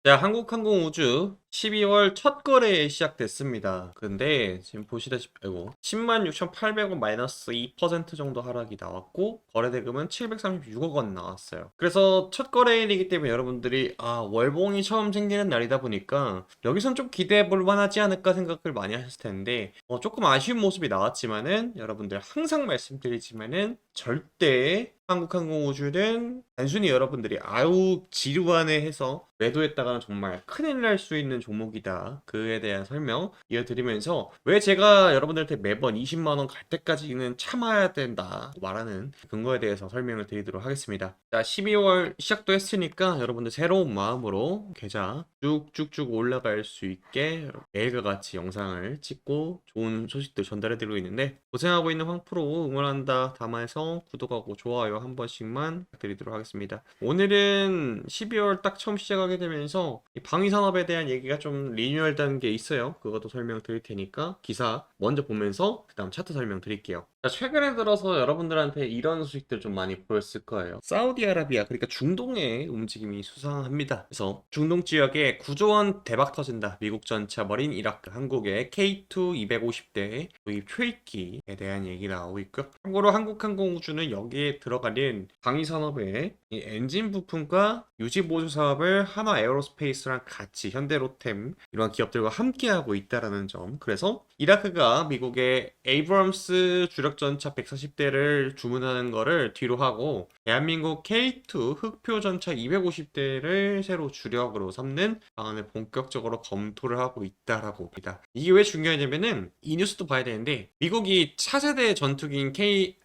자, 한국항공우주 12월 첫 거래 시작됐습니다. 근데 지금 보시다시피, 아이고, 106,800원 마이너스 2% 정도 하락이 나왔고, 거래대금은 736억 원 나왔어요. 그래서 첫 거래일이기 때문에 여러분들이, 월봉이 처음 생기는 날이다 보니까, 여기선 좀 기대해 볼 만하지 않을까 생각을 많이 하셨을 텐데, 조금 아쉬운 모습이 나왔지만은, 여러분들 항상 말씀드리지만은, 절대 한국항공우주는 단순히 여러분들이 아우 지루하네 해서 매도했다가는 정말 큰일 날 수 있는 종목이다. 그에 대한 설명 이어드리면서 왜 제가 여러분들한테 매번 20만 원 갈 때까지는 참아야 된다 말하는 근거에 대해서 설명을 드리도록 하겠습니다. 자, 12월 시작도 했으니까 여러분들 새로운 마음으로 계좌 쭉쭉쭉 올라갈 수 있게 매일과 같이 영상을 찍고 좋은 소식들 전달해드리고 있는데, 고생하고 있는 황프로 응원한다 담아서 구독하고 좋아요 한 번씩만 부탁드리도록 하겠습니다. 오늘은 12월 딱 처음 시작하게 되면서 이 방위산업에 대한 얘기가 좀 리뉴얼된 게 있어요. 그것도 설명드릴 테니까 기사 먼저 보면서 그 다음 차트 설명드릴게요. 자, 최근에 들어서 여러분들한테 이런 소식들 좀 많이 보였을 거예요. 사우디아라비아, 그러니까 중동의 움직임이 수상합니다. 그래서 중동 지역에 9조 원 대박 터진다. 미국 전차 머린 이라크, 한국의 K2 250대 도입 초읽기에 대한 얘기가 나오고 있고요. 참고로 한국항공우주는 여기에 들어가는 방위산업의 이 엔진 부품과 유지 보조 사업을 하나 에어로스페이스랑 같이 현대로템 이런 기업들과 함께 하고 있다라는 점. 그래서 이라크가 미국의 에이브럼스 주력 전차 140대를 주문하는 거를 뒤로 하고 대한민국 K2 흑표 전차 250대를 새로 주력으로 삼는 방안을 본격적으로 검토를 하고 있다라고 합니다. 이게 왜 중요하냐면은 이 뉴스도 봐야 되는데, 미국이 차세대 전투기인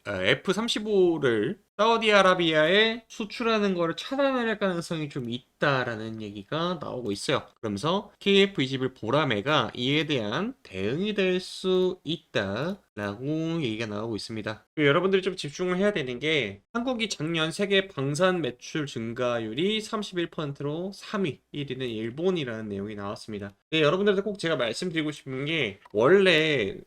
F-35를 사우디아라비아에 수출하는 거를 차단할 가능성이 좀 있다라는 얘기가 나오고 있어요. 그러면서 KF-21 보라매가 이에 대한 대응이 될 수 있다라고 얘기가 나오고 있습니다. 여러분들이 좀 집중을 해야 되는 게, 한국이 작년 세계 방산 매출 증가율이 31%로 3위, 1위는 일본이라는 내용이 나왔습니다. 네, 여러분들한테 꼭 제가 말씀드리고 싶은 게, 원래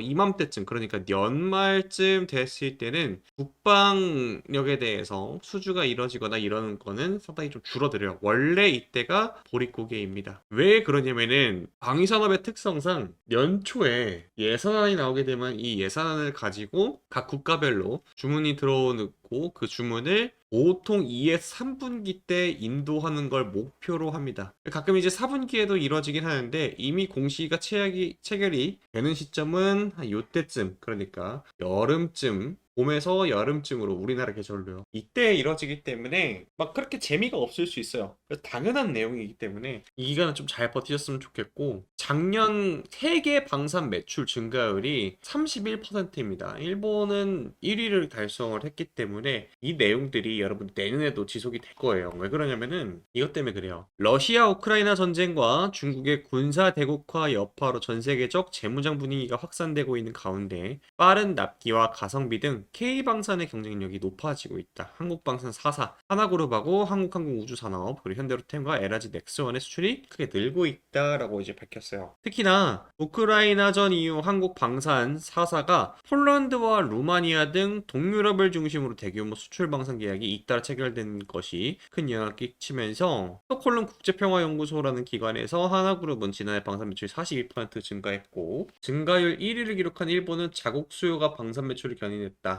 이맘때쯤, 그러니까 연말쯤 됐을 때는 국방력에 대해서 수주가 이뤄지거나 이러는 거는 상당히 좀 줄어들어요. 원래 이때가 보릿고개입니다. 왜 그러냐면은 방위산업의 특성상 연초에 예산안이 나오게 되면 이 예산안을 가지고 각 국가별로 주문이 들어오고 그 주문을 보통 2에서 3분기 때 인도하는 걸 목표로 합니다. 가끔 이제 4분기에도 이루어지긴 하는데, 이미 공시가 체결이 되는 시점은 한 요때쯤, 그러니까 여름쯤, 봄에서 여름쯤으로 우리나라 계절로요. 이때 이뤄지기 때문에 막 그렇게 재미가 없을 수 있어요. 그래서 당연한 내용이기 때문에 이 기간은 좀 잘 버티셨으면 좋겠고, 작년 세계 방산 매출 증가율이 31%입니다. 일본은 1위를 달성을 했기 때문에 이 내용들이 여러분 내년에도 지속이 될 거예요. 왜 그러냐면은 이것 때문에 그래요. 러시아 우크라이나 전쟁과 중국의 군사 대국화 여파로 전 세계적 재무장 분위기가 확산되고 있는 가운데 빠른 납기와 가성비 등 K방산의 경쟁력이 높아지고 있다. 한국방산 4사, 하나그룹하고 한국항공우주산업, 그리고 현대로템과 LG 넥스원의 수출이 크게 늘고 있다라고 이제 밝혔어요. 특히나 우크라이나전 이후 한국방산 4사가 폴란드와 루마니아 등 동유럽을 중심으로 대규모 수출 방산 계약이 잇따라 체결된 것이 큰 영향을 끼치면서 스톡홀름 국제평화연구소라는 기관에서 하나그룹은 지난해 방산 매출이 42% 증가했고, 증가율 1위를 기록한 일본은 자국 수요가 방산 매출을 견인했다라는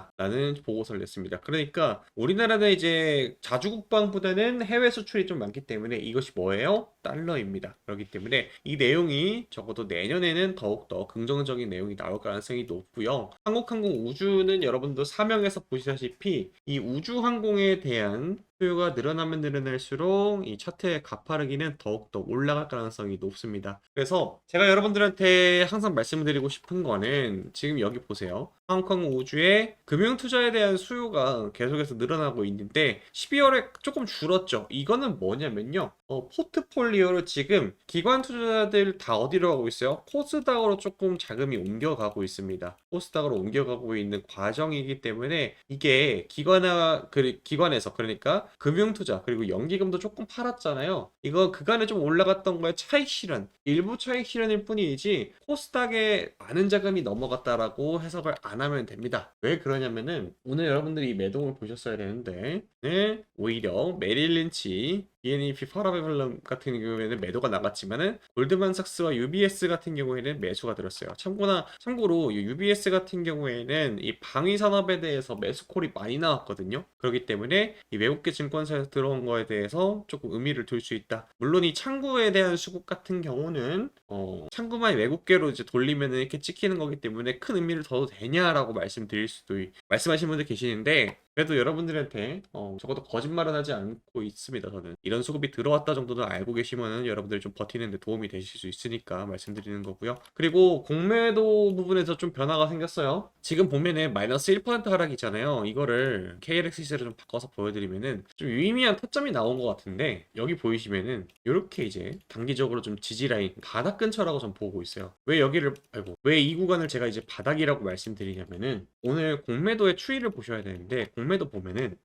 보고서를 냈습니다. 그러니까 우리나라는 이제 자주국방보다는 해외 수출이 좀 많기 때문에 이것이 뭐예요? 달러입니다. 그렇기 때문에 이 내용이 적어도 내년에는 더욱더 긍정적인 내용이 나올 가능성이 높고요. 한국항공 우주는 여러분도 사명에서 보시다시피 이 우주항공에 대한 수요가 늘어나면 늘어날수록 이 차트의 가파르기는 더욱더 올라갈 가능성이 높습니다. 그래서 제가 여러분들한테 항상 말씀드리고 싶은 거는, 지금 여기 보세요. 한국항공 우주의 금융투자에 대한 수요가 계속해서 늘어나고 있는데 12월에 조금 줄었죠. 이거는 뭐냐면요, 포트폴리오를 지금 기관 투자자들 다 어디로 가고 있어요? 코스닥으로 조금 자금이 옮겨가고 있습니다. 코스닥으로 옮겨가고 있는 과정이기 때문에 이게 기관에서, 그러니까 금융투자 그리고 연기금도 조금 팔았잖아요. 이거 그간에 좀 올라갔던 거에 차익 실현, 일부 차익 실현일 뿐이지 코스닥에 많은 자금이 넘어갔다라고 해석을 안 하면 됩니다. 왜 그러냐면은 오늘 여러분들이 이 매동을 보셨어야 되는데, 네, 오히려 메릴 린치 BNP 파라벨럼 같은 경우에는 매도가 나갔지만은 골드만삭스와 UBS 같은 경우에는 매수가 들었어요. 참고로 이 UBS 같은 경우에는 이 방위 산업에 대해서 매수콜이 많이 나왔거든요. 그렇기 때문에 이 외국계 증권사에서 들어온 거에 대해서 조금 의미를 둘 수 있다. 물론 이 창구에 대한 수급 같은 경우는 창구만 외국계로 이제 돌리면은 이렇게 찍히는 거기 때문에 큰 의미를 둬도 되냐라고 말씀하시는 분들 계시는데, 그래도 여러분들한테 적어도 거짓말은 하지 않고 있습니다. 저는 이런 수급이 들어왔다 정도는 알고 계시면은 여러분들이 좀 버티는데 도움이 되실 수 있으니까 말씀드리는 거고요. 그리고 공매도 부분에서 좀 변화가 생겼어요. 지금 보면은 마이너스 1% 하락이잖아요. 이거를 KLXC로 좀 바꿔서 보여드리면은 좀 유의미한 타점이 나온 것 같은데, 여기 보이시면은 이렇게 이제 단기적으로 좀 지지 라인 바닥 근처라고 좀 보고 있어요. 왜 이 구간을 제가 이제 바닥이라고 말씀드리냐면은, 오늘 공매도의 추이를 보셔야 되는데, 공매도 보면은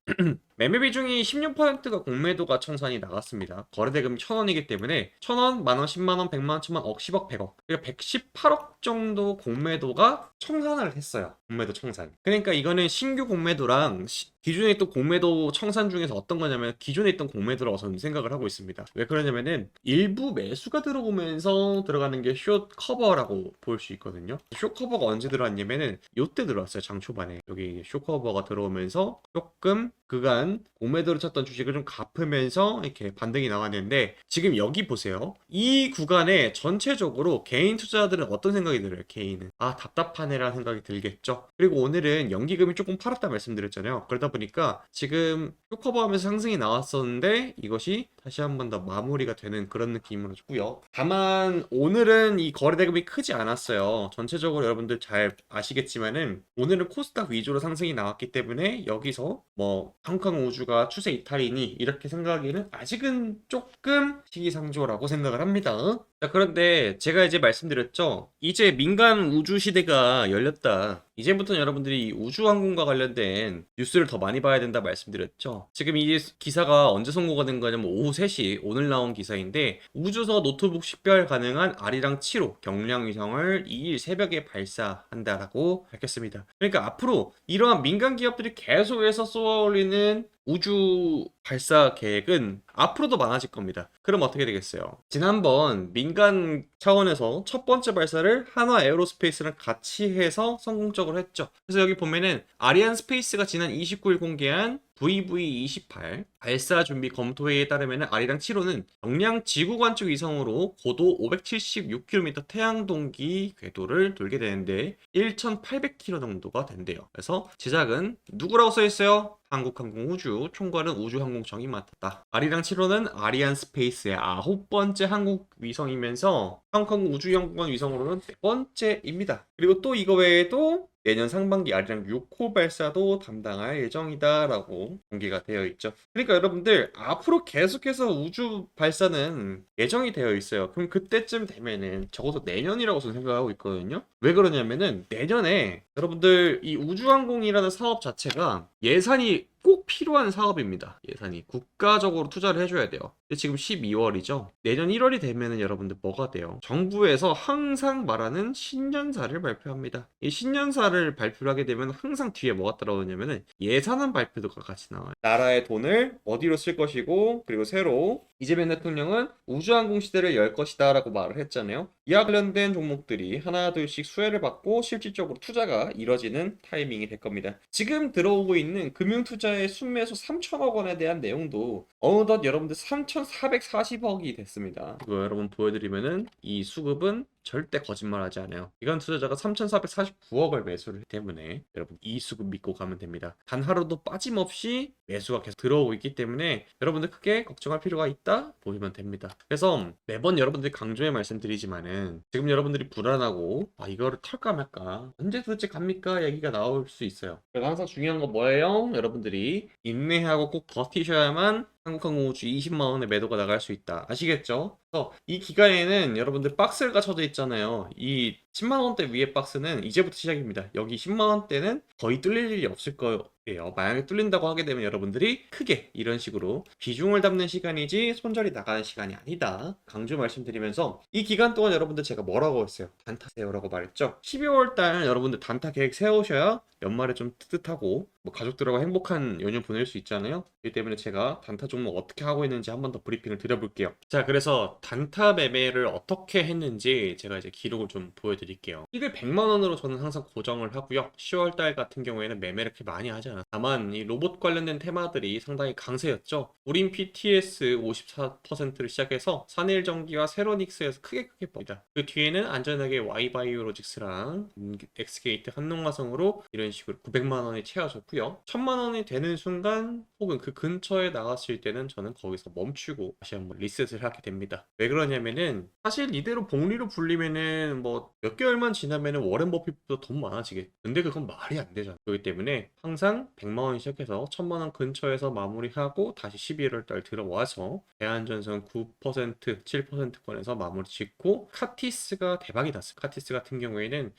매매 비중이 16%가 공매도가 청산이 나갔습니다. 거래대금이 1,000원이기 때문에 1,000원, 만원, 10만원, 100만원, 1000만, 억, 10억, 100억, 그러니까 118억 정도 공매도가 청산을 했어요. 공매도 청산. 그러니까 이거는 신규 공매도랑 기존에 있던 공매도 청산 중에서 어떤 거냐면, 기존에 있던 공매도라고 저는 생각을 하고 있습니다. 왜 그러냐면은 일부 매수가 들어오면서 들어가는 게 숏 커버라고 볼 수 있거든요. 숏 커버가 언제 들어왔냐면은 요때 들어왔어요. 장 초반에 여기 숏 커버가 들어오면서 조금 그간 공매도를 쳤던 주식을 좀 갚으면서 이렇게 반등이 나왔는데, 지금 여기 보세요. 이 구간에 전체적으로 개인 투자자들은 어떤 생각이 들어요? 개인은 답답하네라는 생각이 들겠죠. 그리고 오늘은 연기금이 조금 팔았다 말씀드렸잖아요. 그러다 보니까 지금 쇼커버하면서 상승이 나왔었는데 이것이 다시 한 번 더 마무리가 되는 그런 느낌으로 줬고요. 다만 오늘은 이 거래대금이 크지 않았어요. 전체적으로 여러분들 잘 아시겠지만은 오늘은 코스닥 위주로 상승이 나왔기 때문에 여기서 뭐 한국 우주가 추세 이탈이니 이렇게 생각하기는 아직은 조금 시기상조라고 생각을 합니다. 자, 그런데 제가 이제 말씀드렸죠. 이제 민간 우주 시대가 열렸다. 이제부터는 여러분들이 이 우주항공과 관련된 뉴스를 더 많이 봐야 된다 말씀드렸죠. 지금 이 기사가 언제 선고가 된 거냐면 오후 3시 오늘 나온 기사인데, 우주서 노트북 식별 가능한 아리랑 7호 경량 위성을 2일 새벽에 발사한다라고 밝혔습니다. 그러니까 앞으로 이러한 민간 기업들이 계속해서 쏘아올리는 우주 발사 계획은 앞으로도 많아질 겁니다. 그럼 어떻게 되겠어요? 지난번 민간 차원에서 첫 번째 발사를 한화 에어로스페이스랑 같이 해서 성공적으로 했죠. 그래서 여기 보면은 아리안 스페이스가 지난 29일 공개한 VV28 발사 준비 검토회의에 따르면 아리랑 7호는 경량 지구 관측 위성으로 고도 576km 태양 동기 궤도를 돌게 되는데 1,800km 정도가 된대요. 그래서 제작은 누구라고 써 있어요? 한국항공우주 총괄은 우주항공청이 맡았다. 아리랑 7호는 아리안 스페이스의 9번째 한국 위성이면서 한국항공우주연구원 위성으로는 4번째입니다. 그리고 또 이거 외에도 내년 상반기 아리랑 6호 발사도 담당할 예정이다 라고 공개가 되어 있죠. 그러니까 여러분들 앞으로 계속해서 우주 발사는 예정이 되어 있어요. 그럼 그때쯤 되면은 적어도 내년이라고 저는 생각하고 있거든요. 왜 그러냐면은 내년에 여러분들 이 우주항공이라는 사업 자체가 예산이 꼭 필요한 사업입니다. 예산이 국가적으로 투자를 해줘야 돼요. 근데 지금 12월이죠. 내년 1월이 되면은 여러분들 뭐가 돼요? 정부에서 항상 말하는 신년사를 발표합니다. 이 신년사를 발표를 하게 되면 항상 뒤에 뭐가 따라오냐면은 예산안 발표도 같이 나와요. 나라의 돈을 어디로 쓸 것이고, 그리고 새로 이재명 대통령은 우주항공 시대를 열 것이다 라고 말을 했잖아요. 이와 관련된 종목들이 하나둘씩 수혜를 받고 실질적으로 투자가 이뤄지는 타이밍이 될 겁니다. 지금 들어오고 있는 금융투자의 순매수 3천억 원에 대한 내용도 어느덧 여러분들 3,440억이 됐습니다. 이거 여러분 보여드리면은 이 수급은 절대 거짓말하지 않아요. 기관 투자자가 3,449억을 매수를 했기 때문에 여러분 이 수급 믿고 가면 됩니다. 단 하루도 빠짐없이 매수가 계속 들어오고 있기 때문에 여러분들 크게 걱정할 필요가 있다 보시면 됩니다. 그래서 매번 여러분들이 강조해 말씀드리지만은 지금 여러분들이 불안하고 이거를 털까 말까 언제 도대체 갑니까 얘기가 나올 수 있어요. 그래서 항상 중요한 거 뭐예요? 여러분들이 인내하고 꼭 버티셔야만 한국항공우주 20만 원의 매도가 나갈 수 있다. 아시겠죠? 그래서 이 기간에는 여러분들 박스가 쳐져 있잖아요. 이 10만 원대 위에 박스는 이제부터 시작입니다. 여기 10만 원대는 거의 뚫릴 일이 없을 거예요. 만약에 뚫린다고 하게 되면 여러분들이 크게 이런 식으로 비중을 담는 시간이지 손절이 나가는 시간이 아니다. 강조 말씀드리면서 이 기간 동안 여러분들 제가 뭐라고 했어요? 단타 세요라고 말했죠. 12월 달 여러분들 단타 계획 세우셔야 연말에 좀 뜨뜻하고 뭐 가족들하고 행복한 연휴 보낼 수 있잖아요. 그렇기 때문에 제가 단타 종목 어떻게 하고 있는지 한 번 더 브리핑을 드려볼게요. 자, 그래서 단타 매매를 어떻게 했는지 제가 이제 기록을 좀 보여드릴게요. 이걸 100만 원으로 저는 항상 고정을 하고요. 10월 달 같은 경우에는 매매를 그렇게 많이 하지 않아요. 다만 이 로봇 관련된 테마들이 상당히 강세였죠. 우린 PTS 54%를 시작해서 산일전기와 세로닉스에서 크게 봅니다. 그 뒤에는 안전하게 Y바이오로직스랑 엑스게이트 한농화성으로 이런 식으로 900만 원이 채워졌고요. 1000만 원이 되는 순간 혹은 그 근처에 나갔을 때는 저는 거기서 멈추고 다시 한번 리셋을 하게 됩니다. 왜 그러냐면은 사실 이대로 복리로 불리면은 뭐 몇 개월만 지나면은 워렌 버핏보다 돈 많아지게. 근데 그건 말이 안 되잖아. 그렇기 때문에 항상 100만 원 시작해서 1000만 원 근처에서 마무리하고 다시 11월 달 들어와서 대한전선 9%, 7%권에서 마무리 짓고 카티스가 대박이 났어요. 카티스 같은 경우에는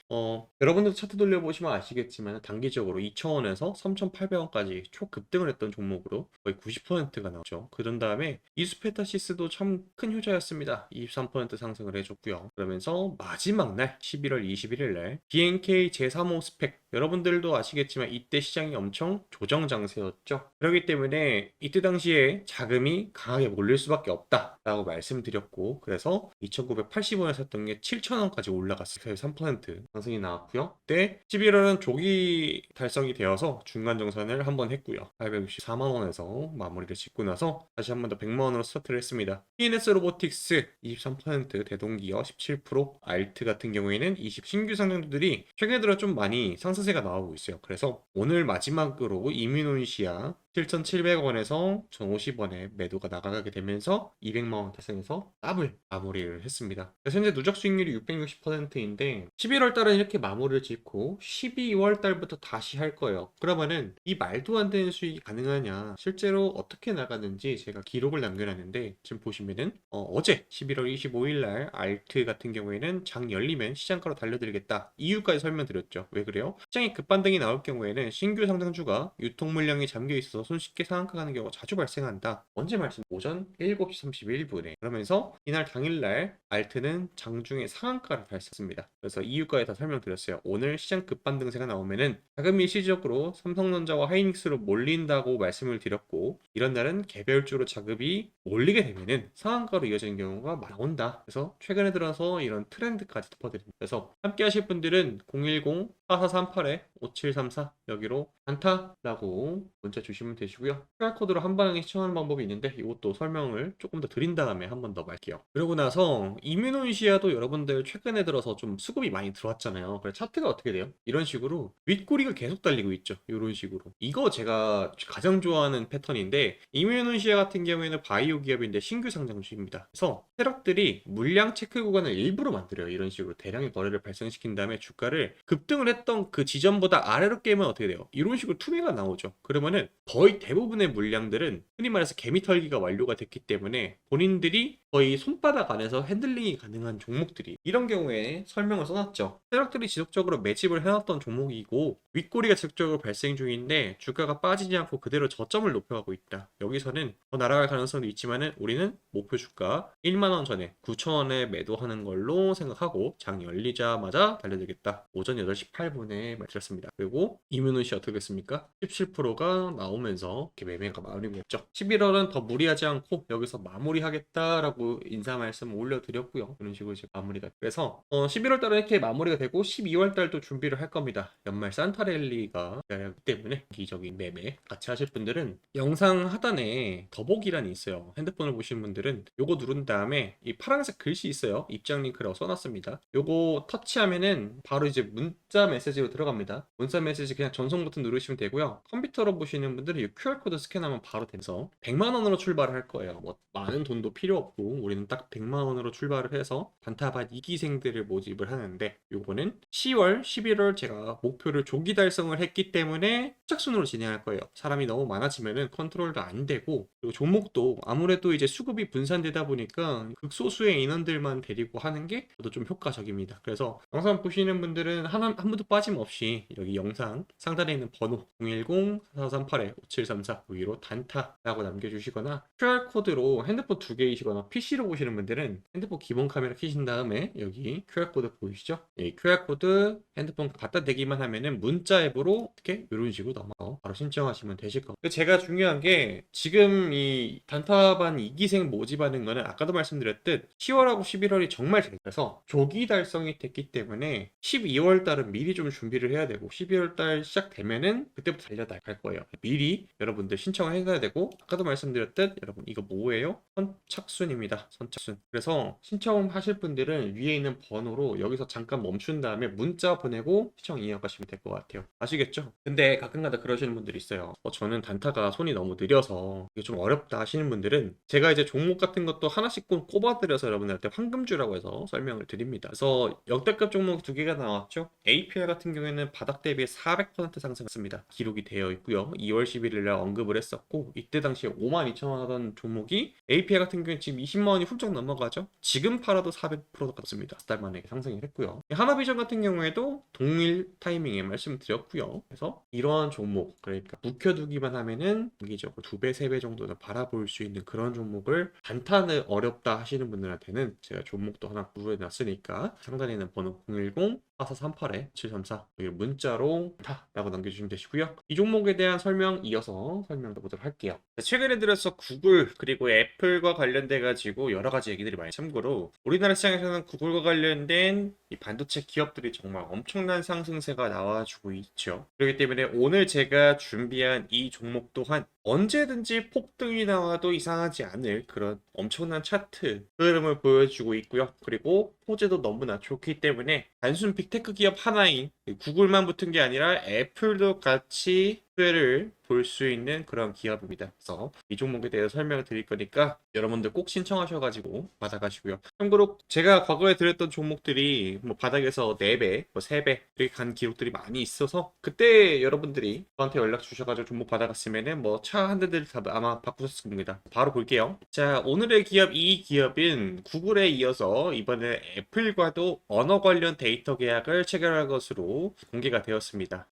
여러분들 차트 돌려보시면 아시겠지만 단기적으로 2,000원에서 3,800원까지 초급등을 했던 종목으로 거의 90%가 나오죠. 그런 다음에 이수페타시스도 참 큰 효자였습니다. 23% 상승을 해줬고요. 그러면서 마지막 날 11월 21일 날 BNK 제3호 스펙 여러분들도 아시겠지만 이때 시장이 엄청 조정 장세였죠. 그렇기 때문에 이때 당시에 자금이 강하게 몰릴 수밖에 없다라고 말씀드렸고 그래서 2,980원에 샀던 게 7,000원까지 올라갔어요. 3% 상승이 나왔고요. 그때 11월은 조기 달성이 되어서 중간 정산을 한번 했고요. 864만 원에서 마무리를 짓고 나서 다시 한 번 더 100만 원으로 스타트를 했습니다. TNS 로보틱스 23%, 대동기업 17%, 알트 같은 경우에는 20 신규 상장주들이 최근에 들어 좀 많이 상승세가 나오고 있어요. 그래서 오늘 마지막으로 이뮤노시아 7,700원에서 1,050원에 매도가 나가게 되면서 200만 원 달성해서 더블 마무리를 했습니다. 그래서 현재 누적 수익률이 660%인데 11월 달은 이렇게 마무리를 짓고 12월 달부터 다시 할 거예요. 그러면은 이 말도 안 되는 수익이 가능하냐? 실제로 어떻게 나가는지 제가 기록을 남겨놨는데 지금 보시면은 어제 11월 25일 날 알트 같은 경우에는 장 열리면 시장가로 달려들겠다. 이유까지 설명드렸죠. 왜 그래요? 시장이 급반등이 나올 경우에는 신규 상장주가 유통 물량이 잠겨 있어서 손쉽게 상한가 가는 경우가 자주 발생한다. 언제 말씀? 오전 7시 31분에. 그러면서 이날 당일날 알트는 장중에 상한가를 달성했습니다. 그래서 이유까지 다 설명드렸어요. 오늘 시장 급반등세가 나오면은 자금 일시적으로 삼성전자와 하이닉스로 몰린다고 말씀을 드렸고 이런 날은 개별주로 자금이 몰리게 되면은 상한가로 이어지는 경우가 나온다. 그래서 최근에 들어서 이런 트렌드까지 덮어드립니다. 그래서 함께 하실 분들은 010-4438-5734 여기로 안타라고 문자 주시면 되시고요. QR코드로 한 방에 시청하는 방법이 있는데 이것도 설명을 조금 더 드린 다음에 한 번 더 말게요. 그러고 나서 이뮤노시아도 여러분들 최근에 들어서 좀 수급이 많이 들어왔잖아요. 그래서 차트가 어떻게 돼요? 이런 식으로 윗꼬리가 계속 달리고 있죠. 이런 식으로. 이거 제가 가장 좋아하는 패턴인데 이뮤노시아 같은 경우에는 바이오 기업인데 신규 상장주입니다. 그래서 세력들이 물량 체크 구간을 일부러 만들어요. 이런 식으로 대량의 거래를 발생시킨 다음에 주가를 급등을 했던 그 지점보다 아래로 깨면 어떻게 돼요? 이런 식으로 투매가 나오죠. 그러면은 거의 대부분의 물량들은 흔히 말해서 개미털기가 완료가 됐기 때문에 본인들이 거의 손바닥 안에서 핸들링이 가능한 종목들이 이런 경우에 설명을 써놨죠. 세력들이 지속적으로 매집을 해놨던 종목이고 윗꼬리가 지속적으로 발생 중인데 주가가 빠지지 않고 그대로 저점을 높여가고 있다. 여기서는 더 날아갈 가능성도 있지만은 우리는 목표 주가 1만원 전에 9천원에 매도하는 걸로 생각하고 장 열리자마자 달려들겠다. 오전 8시 8분에 말씀드렸습니다. 그리고 이뮤노시 어떻게 됐습니까? 17%가 나오면서 이렇게 매매가 마무리했죠. 11월은 더 무리하지 않고 여기서 마무리하겠다라고 인사 말씀 올려드렸고요. 이런 식으로 이제 마무리가. 그래서 11월 달은 이렇게 마무리가 되고 12월 달도 준비를 할 겁니다. 연말 산타랠리가 기다리기 때문에 기적인 매매 같이 하실 분들은 영상 하단에 더보기란이 있어요. 핸드폰을 보시는 분들은 요거 누른 다음에 이 파란색 글씨 있어요. 입장 링크라고 써놨습니다. 요거 터치하면은 바로 이제 문자 메시지로 들어갑니다. 문자 메시지 그냥 전송 버튼 누르시면 되고요. 컴퓨터로 보시는 분들은 이 QR코드 스캔하면 바로 돼서 100만 원으로 출발을 할 거예요. 뭐 많은 돈도 필요 없고 우리는 딱 100만 원으로 출발을 해서 단타반 2기생들을 모집을 하는데 요거는 10월, 11월 제가 목표를 조기 달성을 했기 때문에 착순으로 진행할 거예요. 사람이 너무 많아지면은 컨트롤도 안 되고 그리고 종목도 아무래도 이제 수급이 분산되다 보니까 극소수의 인원들만 데리고 하는 게 저도 좀 효과적입니다. 그래서 영상 보시는 분들은 한 분도 빠짐없이 여기 영상 상단에 있는 번호 010-4438-5734 위로 단타라고 남겨주시거나 QR코드로 핸드폰 2개이시거나 PC로 보시는 분들은 핸드폰 기본 카메라 켜신 다음에 여기 QR코드 보이시죠? 이 QR코드 핸드폰 갖다 대기만 하면은 문자 앱으로 이렇게 이런 식으로 넘어가서 바로 신청하시면 되실 거고 제가 중요한 게 지금 이 단타반 2기생 모집하는 거는 아까도 말씀드렸듯 10월하고 11월이 정말 그래서 조기 달성이 됐기 때문에 12월 달은 미리 좀 준비를 해야 되고 12월 달 시작되면은 그때부터 달려나갈 거예요. 미리 여러분들 신청을 해야 되고 아까도 말씀드렸듯 여러분 이거 뭐예요? 선착순입니다. 선착순. 그래서 신청하실 분들은 위에 있는 번호로 여기서 잠깐 멈춘 다음에 문자 보내고 신청 이어가시면 될 것 같아요. 아시겠죠? 근데 가끔가다 그러시는 분들이 있어요. 저는 단타가 손이 너무 느려서 이게 좀 어렵다 하시는 분들은 제가 이제 종목 같은 것도 하나씩 꼽아드려서 여러분들한테 황금주라고 해서 설명을 드립니다. 그래서 역대급 종목 2개가 나왔죠. APR 같은 경우에는 바닥 대비 400% 상승했습니다. 기록이 되어 있고요. 2월 11일 날 언급을 했었고 이때 당시에 52,000원 하던 종목이 APR 같은 경우는 지금 20만 원이 훌쩍 넘어가죠. 지금 팔아도 400% 같습니다. 4달 만에 상승을 했고요. 하나비전 같은 경우에도 동일 타이밍에 말씀드렸고요. 그래서 이러한 종목 그러니까 묵혀두기만 하면은 장기적으로 2배, 3배 정도는 바라볼 수 있는 그런 종목을 단타는 어렵다 하시는 분들한테는 제가 종목도 하나 구해놨으니까 상단에 있는 번호 010-4438-734 문자로 타라고 남겨주시면 되시고요. 이 종목에 대한 설명 이어서 설명해 보도록 할게요. 최근에 들어서 구글 그리고 애플과 관련돼 가지고 여러 가지 얘기들이 많이 참고로 우리나라 시장에서는 구글과 관련된 이 반도체 기업들이 정말 엄청난 상승세가 나와주고 있죠. 그렇기 때문에 오늘 제가 준비한 이 종목 또한 언제든지 폭등이 나와도 이상하지 않을 그런 엄청난 차트 흐름을 보여주고 있고요. 그리고 호재도 너무나 좋기 때문에 단순 빅테크 기업 하나인 구글만 붙은 게 아니라 애플도 같이 수혜를 볼 수 있는 그런 기업입니다. 그래서 이 종목에 대해서 설명을 드릴 거니까 여러분들 꼭 신청하셔가지고 받아가시고요. 참고로 제가 과거에 드렸던 종목들이 뭐 바닥에서 4배, 뭐 3배 이렇게 간 기록들이 많이 있어서 그때 여러분들이 저한테 연락 주셔가지고 종목 받아갔으면은 뭐 차 한 대들 다 아마 바꾸셨을 겁니다. 바로 볼게요. 자, 오늘의 기업 이 기업인 구글에 이어서 이번에 애플과도 언어 관련 데이터 계약을 체결할 것으로 공개가 되었습니다.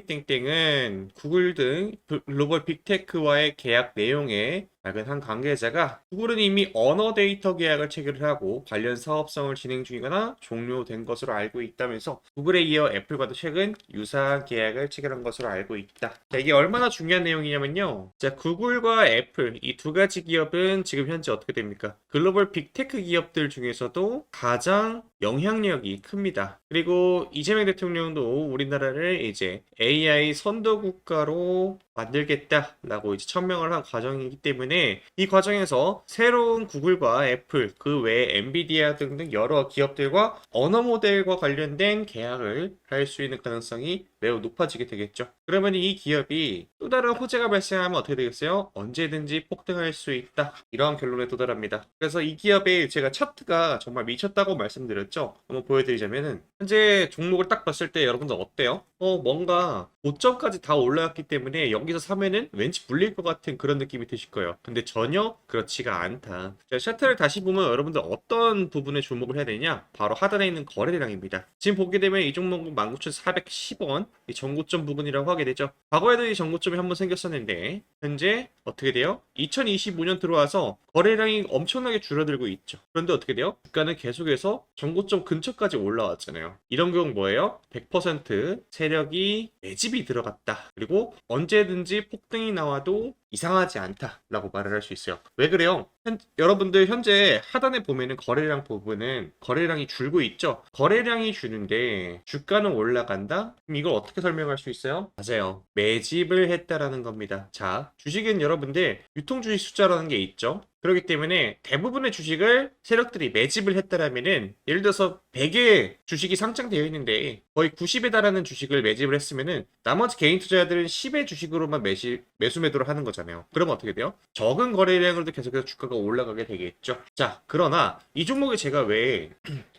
땡땡땡땡은 구글 등 글로벌 빅테크와의 계약 내용에 작은 한 관계자가 구글은 이미 언어 데이터 계약을 체결을 하고 관련 사업성을 진행 중이거나 종료된 것으로 알고 있다면서 구글에 이어 애플과도 최근 유사한 계약을 체결한 것으로 알고 있다. 자, 이게 얼마나 중요한 내용이냐면요. 자, 구글과 애플 이 두 가지 기업은 지금 현재 어떻게 됩니까? 글로벌 빅테크 기업들 중에서도 가장 영향력이 큽니다. 그리고 이재명 대통령도 우리나라를 이제 AI 선도 국가로 만들겠다라고 이제 천명을 한 과정이기 때문에 이 과정에서 새로운 구글과 애플 그 외에 엔비디아 등등 여러 기업들과 언어 모델과 관련된 계약을 할 수 있는 가능성이 매우 높아지게 되겠죠. 그러면 이 기업이 또 다른 호재가 발생하면 어떻게 되겠어요? 언제든지 폭등할 수 있다. 이러한 결론에 도달합니다. 그래서 이 기업의 제가 차트가 정말 미쳤다고 말씀드렸죠. 한번 보여드리자면은 현재 종목을 딱 봤을 때 여러분들 어때요? 뭔가 고점까지 다 올라왔기 때문에 여기서 사면은 왠지 불릴 것 같은 그런 느낌이 드실 거예요. 근데 전혀 그렇지가 않다. 자, 차트를 다시 보면 여러분들 어떤 부분에 주목을 해야 되냐? 바로 하단에 있는 거래량입니다. 지금 보게 되면 이 종목은 19,410원 이 전고점 부근이라고 하게 되죠. 과거에도 이 전고점이 한번 생겼었는데 현재 어떻게 돼요? 2025년 들어와서 거래량이 엄청나게 줄어들고 있죠. 그런데 어떻게 돼요? 주가는 계속해서 전고점 근처까지 올라왔잖아요. 이런 경우 뭐예요? 100% 세력이 매집이 들어갔다. 그리고 언제든지 폭등이 나와도 이상하지 않다라고 말을 할 수 있어요. 왜 그래요? 여러분들 현재 하단에 보면은 거래량 부분은 거래량이 줄고 있죠. 거래량이 주는데 주가는 올라간다? 그럼 이걸 어떻게 설명할 수 있어요? 맞아요. 매집을 했다라는 겁니다. 자, 주식은 여러분들 유통주식 숫자라는 게 있죠. 그렇기 때문에 대부분의 주식을 세력들이 매집을 했다라면은 예를 들어서 100의 주식이 상장되어 있는데 거의 90에 달하는 주식을 매집을 했으면은 나머지 개인 투자자들은 10의 주식으로만 매수 매도를 하는 거잖아요. 그러면 어떻게 돼요? 적은 거래량으로도 계속해서 주가가 올라가게 되겠죠. 자, 그러나 이 종목에 제가 왜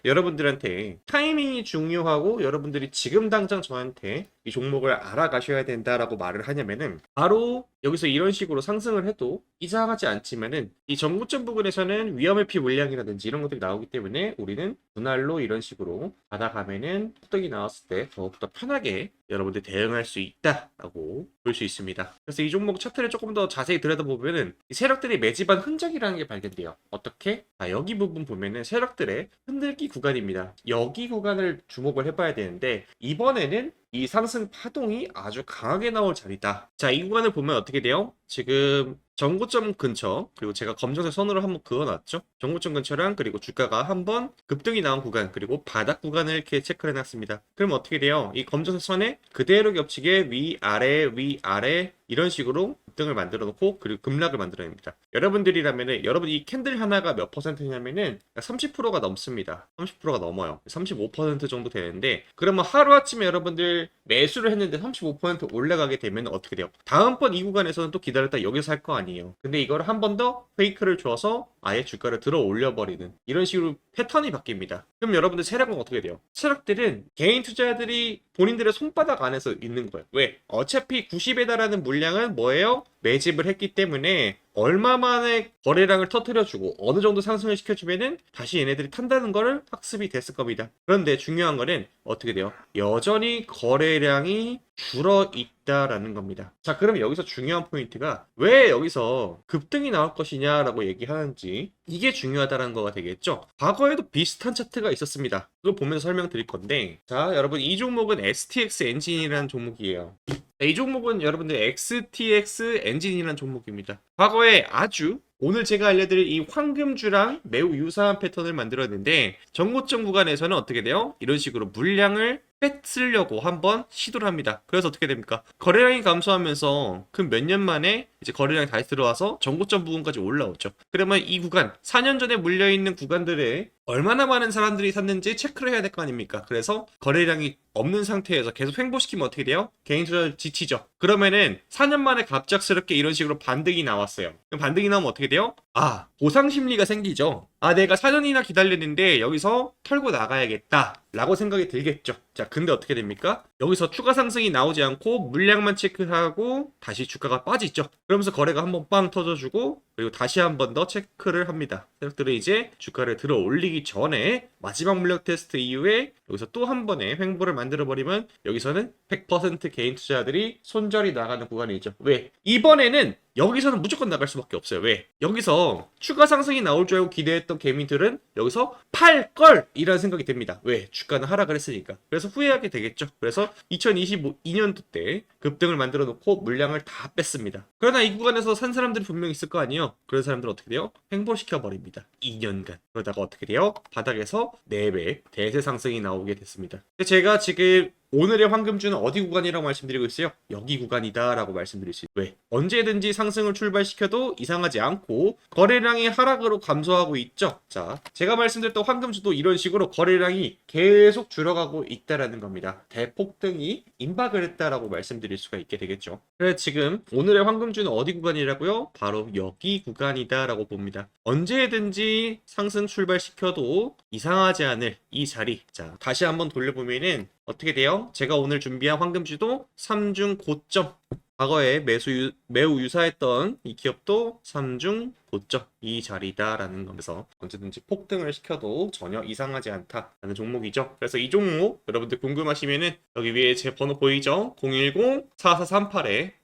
여러분들한테 타이밍이 중요하고 여러분들이 지금 당장 저한테 이 종목을 알아가셔야 된다라고 말을 하냐면은 바로 여기서 이런 식으로 상승을 해도 이상하지 않지만은 이 정고점 부분에서는 위험회피 물량이라든지 이런 것들이 나오기 때문에 우리는 분할로 이런 식으로 받아가면은 폭등이 나왔을 때 더욱더 편하게 여러분들 대응할 수 있다라고 볼 수 있습니다. 그래서 이 종목 차트를 조금 더 자세히 들여다보면은 이 세력들이 매집한 흔적이라는 게 발견돼요. 어떻게? 여기 부분 보면은 세력들의 흔들기 구간입니다. 여기 구간을 주목을 해봐야 되는데 이번에는 이 상승 파동이 아주 강하게 나올 자리다. 자, 이 구간을 보면 어떻게 돼요? 지금 정고점 근처, 그리고 제가 검정색 선으로 한번 그어놨죠. 정고점 근처랑 그리고 주가가 한번 급등이 나온 구간, 그리고 바닥 구간을 이렇게 체크를 해놨습니다. 그럼 어떻게 돼요? 이 검정색 선에 그대로 겹치게 위아래 이런 식으로 급등을 만들어 놓고 그리고 급락을 만들어냅니다. 여러분들이라면은 여러분 이 캔들 하나가 몇 퍼센트냐면은 30%가 넘습니다. 30%가 넘어요. 35% 정도 되는데 그러면 하루아침에 여러분들 매수를 했는데 35% 올라가게 되면 어떻게 돼요? 다음번 이 구간에서는 또 기다렸다 여기서 할 거 아니에요. 근데 이걸 한 번 더 페이크를 줘서 아예 주가를 들어 올려버리는 이런 식으로 패턴이 바뀝니다. 그럼 여러분들 세력은 어떻게 돼요? 세력들은 개인 투자자들이 본인들의 손바닥 안에서 있는 거예요. 왜? 어차피 90에 달하는 물량은 뭐예요? 매집을 했기 때문에 얼마 만에 거래량을 터뜨려주고 어느 정도 상승을 시켜주면은 다시 얘네들이 탄다는 거를 학습이 됐을 겁니다. 그런데 중요한 거는 어떻게 돼요? 여전히 거래량이 줄어 있다라는 겁니다. 자, 그러면 여기서 중요한 포인트가 왜 여기서 급등이 나올 것이냐라고 얘기하는지 이게 중요하다는 거가 되겠죠. 과거에도 비슷한 차트가 있었습니다. 그걸 보면서 설명드릴 건데 자, 여러분 이 종목은 STX 엔진이라는 종목이에요. 이 종목은 여러분들 XTX 엔진이라는 종목입니다. 과거에 아주 오늘 제가 알려드릴 이 황금주랑 매우 유사한 패턴을 만들었는데 정고점 구간에서는 어떻게 돼요? 이런 식으로 물량을 뺏으려고 한번 시도를 합니다. 그래서 어떻게 됩니까? 거래량이 감소하면서 그 몇 년 만에 이제 거래량이 다시 들어와서 정고점 부분까지 올라오죠. 그러면 이 구간 4년 전에 물려있는 구간들에 얼마나 많은 사람들이 샀는지 체크를 해야 될 거 아닙니까? 그래서 거래량이 없는 상태에서 계속 횡보시키면 어떻게 돼요? 개인 투자를 지치죠. 그러면은 4년 만에 갑작스럽게 이런 식으로 반등이 나왔어요. 그럼 반등이 나오면 어떻게 돼요? 보상 심리가 생기죠. 내가 4년이나 기다렸는데 여기서 털고 나가야겠다 라고 생각이 들겠죠. 자, 근데 어떻게 됩니까? 여기서 추가 상승이 나오지 않고 물량만 체크하고 다시 주가가 빠지죠. 그러면서 거래가 한번 빵 터져주고 그리고 다시 한 번 더 체크를 합니다. 세력들은 이제 주가를 들어 올리기 전에 마지막 물량 테스트 이후에 여기서 또 한 번의 횡보를 만들어버리면 여기서는 100% 개인 투자자들이 손절이 나가는 구간이죠. 왜? 이번에는 여기서는 무조건 나갈 수밖에 없어요. 왜? 여기서 추가 상승이 나올 줄 알고 기대했던 개미들은 여기서 팔 걸! 이라는 생각이 듭니다. 왜? 주가는 하락을 했으니까. 그래서 후회하게 되겠죠. 그래서 2022년도 때 급등을 만들어 놓고 물량을 다 뺐습니다. 그러나 이 구간에서 산 사람들이 분명히 있을 거 아니에요. 그런 사람들은 어떻게 돼요? 횡보시켜 버립니다. 2년간. 그러다가 어떻게 돼요? 바닥에서 4배 대세 상승이 나오게 됐습니다. 제가 지금 오늘의 황금주는 어디 구간이라고 말씀드리고 있어요? 여기 구간이다 라고 말씀드릴 수 있어요. 왜? 언제든지 상승을 출발시켜도 이상하지 않고 거래량이 하락으로 감소하고 있죠. 자, 제가 말씀드렸던 황금주도 이런 식으로 거래량이 계속 줄어가고 있다라는 겁니다. 대폭등이 임박을 했다라고 말씀드릴 수가 있게 되겠죠. 그래서 지금 오늘의 황금주는 어디 구간이라고요? 바로 여기 구간이다 라고 봅니다. 언제든지 상승 출발시켜도 이상하지 않을 이 자리. 자, 다시 한번 돌려보면은 어떻게 돼요? 제가 오늘 준비한 황금주도 3중 고점. 과거에 매우 유사했던 이 기업도 3중 고점 이 자리다라는 거면서 언제든지 폭등을 시켜도 전혀 이상하지 않다라는 종목이죠. 그래서 이 종목 여러분들 궁금하시면은 여기 위에 제 번호 보이죠?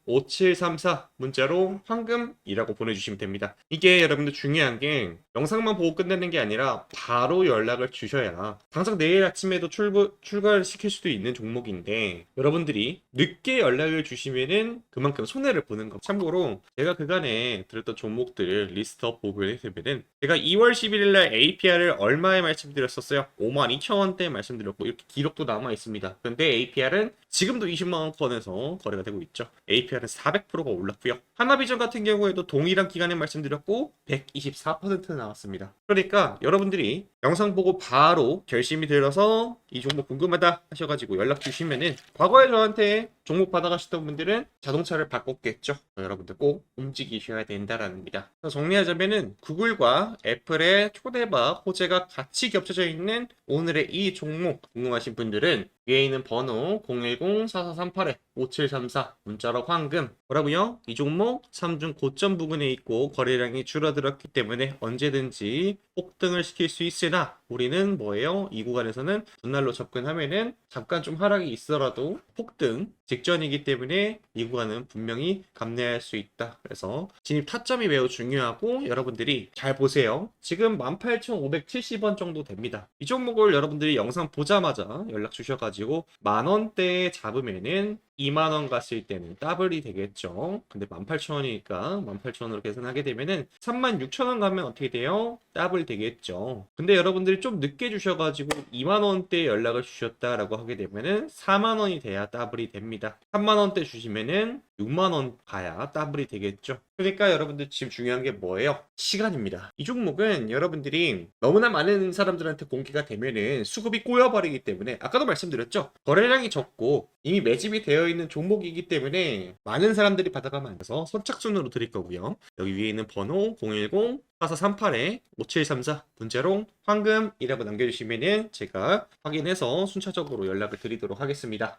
010-4438-5734 문자로 황금이라고 보내주시면 됩니다. 이게 여러분들 중요한 게 영상만 보고 끝내는 게 아니라 바로 연락을 주셔야 당장 내일 아침에도 출가를 시킬 수도 있는 종목인데 여러분들이 늦게 연락을 주시면은 그만큼 손해를 보는 겁니다. 참고로 제가 그간에 들었던 종목들 리스트업 보게 되면은 제가 2월 11일날 APR을 얼마에 말씀드렸었어요? 52,000원대에 말씀드렸고 이렇게 기록도 남아 있습니다. 그런데 APR은 지금도 20만원권에서 거래가 되고 있죠. APR은 400%가 올랐고요. 하나비전 같은 경우에도 동일한 기간에 말씀드렸고 124% 나왔습니다. 그러니까 여러분들이 영상 보고 바로 결심이 들어서 이 종목 궁금하다 하셔가지고 연락 주시면은 과거에 저한테 종목 받아가셨던 분들은 자동차를 바꿨겠죠. 여러분들 꼭 움직이셔야 된다라는 겁니다. 그래서 정리하자면은 구글과 애플의 초대박 호재가 같이 겹쳐져 있는 오늘의 이 종목 궁금하신 분들은 위에 있는 번호 010-4438-5734 문자로 황금 뭐라고요? 이 종목 3중 고점 부근에 있고 거래량이 줄어들었기 때문에 언제든지 폭등을 시킬 수 있으나 우리는 뭐예요? 이 구간에서는 분할로 접근하면은 잠깐 좀 하락이 있더라도 폭등 직전이기 때문에 이 구간은 분명히 감내할 수 있다. 그래서 진입 타점이 매우 중요하고 여러분들이 잘 보세요. 지금 18,570원 정도 됩니다. 이 종목을 여러분들이 영상 보자마자 연락 주셔가지고 만원대에 잡으면은 2만원 갔을 때는 더블이 되겠죠. 근데 18,000원이니까 18,000원으로 계산하게 되면은 36,000원 가면 어떻게 돼요? 더블 되겠죠. 근데 여러분들이 좀 늦게 주셔가지고 2만원대 연락을 주셨다라고 하게 되면은 4만원이 돼야 더블이 됩니다. 3만원대 주시면은 6만원 가야 더블이 되겠죠. 그러니까 여러분들 지금 중요한 게 뭐예요? 시간입니다. 이 종목은 여러분들이 너무나 많은 사람들한테 공개가 되면은 수급이 꼬여버리기 때문에 아까도 말씀드렸죠. 거래량이 적고 이미 매집이 되어 있는 종목이기 때문에 많은 사람들이 받아가면 안 돼서 선착순으로 드릴 거고요. 여기 위에 있는 번호 010-4438-5734 문자로 황금이라고 남겨주시면은 제가 확인해서 순차적으로 연락을 드리도록 하겠습니다.